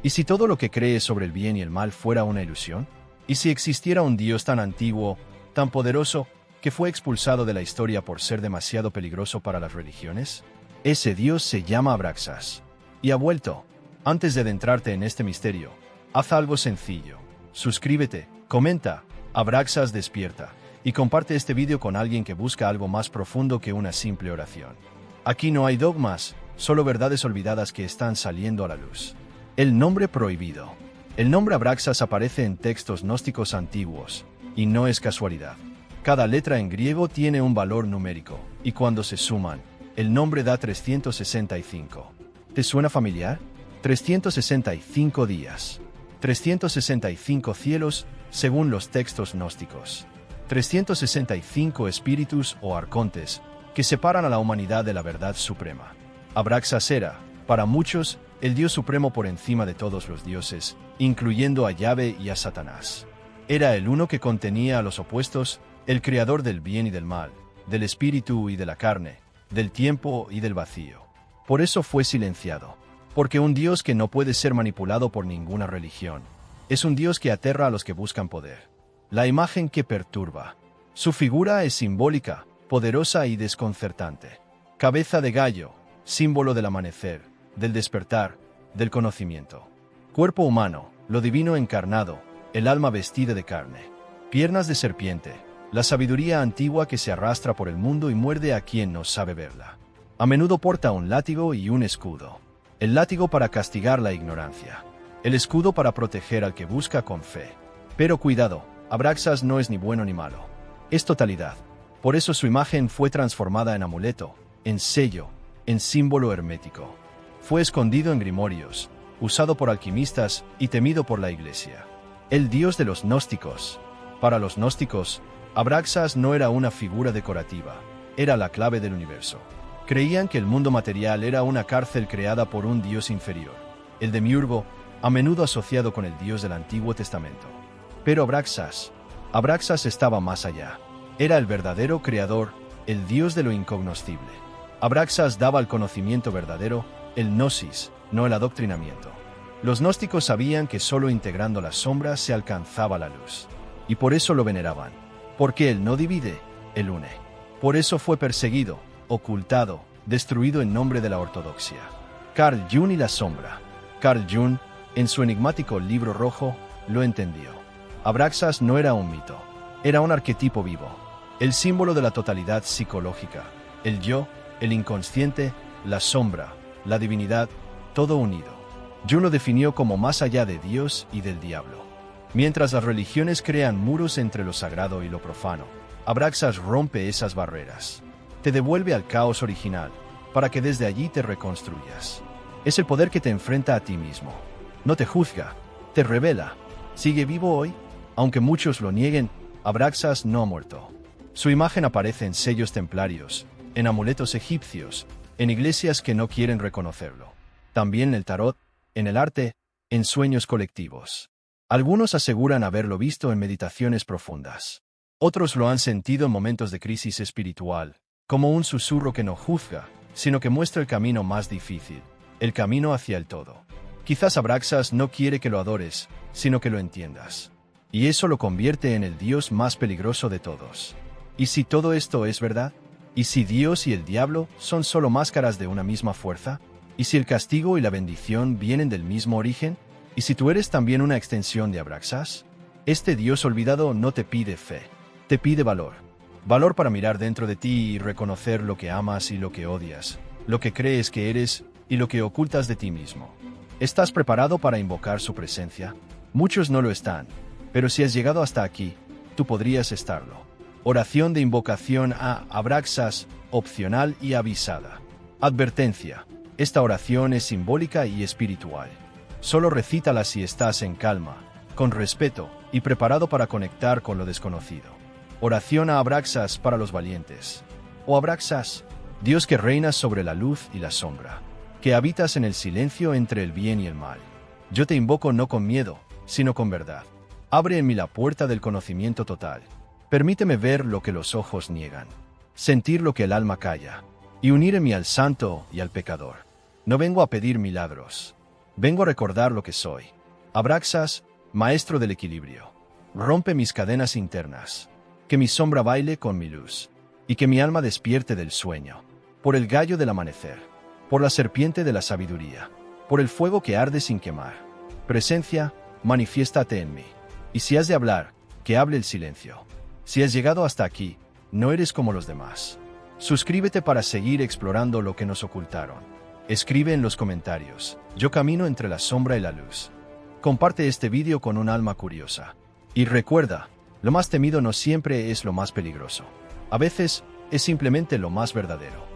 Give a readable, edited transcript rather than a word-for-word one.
¿Y si todo lo que crees sobre el bien y el mal fuera una ilusión? ¿Y si existiera un Dios tan antiguo, tan poderoso, que fue expulsado de la historia por ser demasiado peligroso para las religiones? Ese Dios se llama Abraxas. Y ha vuelto. Antes de adentrarte en este misterio, haz algo sencillo. Suscríbete, comenta, Abraxas despierta, y comparte este vídeo con alguien que busca algo más profundo que una simple oración. Aquí no hay dogmas, solo verdades olvidadas que están saliendo a la luz. El nombre prohibido. El nombre Abraxas aparece en textos gnósticos antiguos, y no es casualidad. Cada letra en griego tiene un valor numérico, y cuando se suman, el nombre da 365. ¿Te suena familiar? 365 días. 365 cielos, según los textos gnósticos. 365 espíritus o arcontes, que separan a la humanidad de la verdad suprema. Abraxas era, para muchos, el Dios supremo por encima de todos los dioses, incluyendo a Yahvé y a Satanás. Era el uno que contenía a los opuestos, el creador del bien y del mal, del espíritu y de la carne, del tiempo y del vacío. Por eso fue silenciado, porque un Dios que no puede ser manipulado por ninguna religión, es un Dios que aterra a los que buscan poder. La imagen que perturba. Su figura es simbólica, poderosa y desconcertante. Cabeza de gallo, símbolo del amanecer, del despertar, del conocimiento. Cuerpo humano, lo divino encarnado, el alma vestida de carne. Piernas de serpiente, la sabiduría antigua que se arrastra por el mundo y muerde a quien no sabe verla. A menudo porta un látigo y un escudo. El látigo para castigar la ignorancia. El escudo para proteger al que busca con fe. Pero cuidado, Abraxas no es ni bueno ni malo. Es totalidad. Por eso su imagen fue transformada en amuleto, en sello, en símbolo hermético. Fue escondido en grimorios, usado por alquimistas y temido por la Iglesia. El Dios de los gnósticos. Para los gnósticos, Abraxas no era una figura decorativa, era la clave del universo. Creían que el mundo material era una cárcel creada por un Dios inferior, el demiurgo, a menudo asociado con el Dios del Antiguo Testamento. Pero Abraxas estaba más allá. Era el verdadero creador, el Dios de lo incognoscible. Abraxas daba el conocimiento verdadero, el gnosis, no el adoctrinamiento. Los gnósticos sabían que solo integrando las sombras se alcanzaba la luz. Y por eso lo veneraban. Porque él no divide, él une. Por eso fue perseguido, ocultado, destruido en nombre de la ortodoxia. Carl Jung y la sombra. Carl Jung, en su enigmático libro rojo, lo entendió. Abraxas no era un mito, era un arquetipo vivo, el símbolo de la totalidad psicológica, el yo, el inconsciente, la sombra, la divinidad, todo unido. Jung lo definió como más allá de Dios y del diablo. Mientras las religiones crean muros entre lo sagrado y lo profano, Abraxas rompe esas barreras. Te devuelve al caos original, para que desde allí te reconstruyas. Es el poder que te enfrenta a ti mismo. No te juzga, te revela. ¿Sigue vivo hoy? Aunque muchos lo nieguen, Abraxas no ha muerto. Su imagen aparece en sellos templarios, en amuletos egipcios, en iglesias que no quieren reconocerlo. También en el tarot, en el arte, en sueños colectivos. Algunos aseguran haberlo visto en meditaciones profundas. Otros lo han sentido en momentos de crisis espiritual, como un susurro que no juzga, sino que muestra el camino más difícil, el camino hacia el todo. Quizás Abraxas no quiere que lo adores, sino que lo entiendas. Y eso lo convierte en el Dios más peligroso de todos. ¿Y si todo esto es verdad? ¿Y si Dios y el diablo son solo máscaras de una misma fuerza? ¿Y si el castigo y la bendición vienen del mismo origen? ¿Y si tú eres también una extensión de Abraxas? Este Dios olvidado no te pide fe, te pide valor. Valor para mirar dentro de ti y reconocer lo que amas y lo que odias, lo que crees que eres y lo que ocultas de ti mismo. ¿Estás preparado para invocar su presencia? Muchos no lo están, pero si has llegado hasta aquí, tú podrías estarlo. Oración de invocación a Abraxas, opcional y avisada. Advertencia. Esta oración es simbólica y espiritual. Solo recítala si estás en calma, con respeto y preparado para conectar con lo desconocido. Oración a Abraxas para los valientes. Oh Abraxas, Dios que reinas sobre la luz y la sombra, que habitas en el silencio entre el bien y el mal. Yo te invoco no con miedo, sino con verdad. Abre en mí la puerta del conocimiento total. Permíteme ver lo que los ojos niegan, sentir lo que el alma calla, y unir en mí al santo y al pecador. No vengo a pedir milagros. Vengo a recordar lo que soy. Abraxas, maestro del equilibrio. Rompe mis cadenas internas. Que mi sombra baile con mi luz. Y que mi alma despierte del sueño. Por el gallo del amanecer. Por la serpiente de la sabiduría. Por el fuego que arde sin quemar. Presencia, manifiéstate en mí. Y si has de hablar, que hable el silencio. Si has llegado hasta aquí, no eres como los demás. Suscríbete para seguir explorando lo que nos ocultaron. Escribe en los comentarios, yo camino entre la sombra y la luz. Comparte este vídeo con un alma curiosa. Y recuerda, lo más temido no siempre es lo más peligroso. A veces, es simplemente lo más verdadero.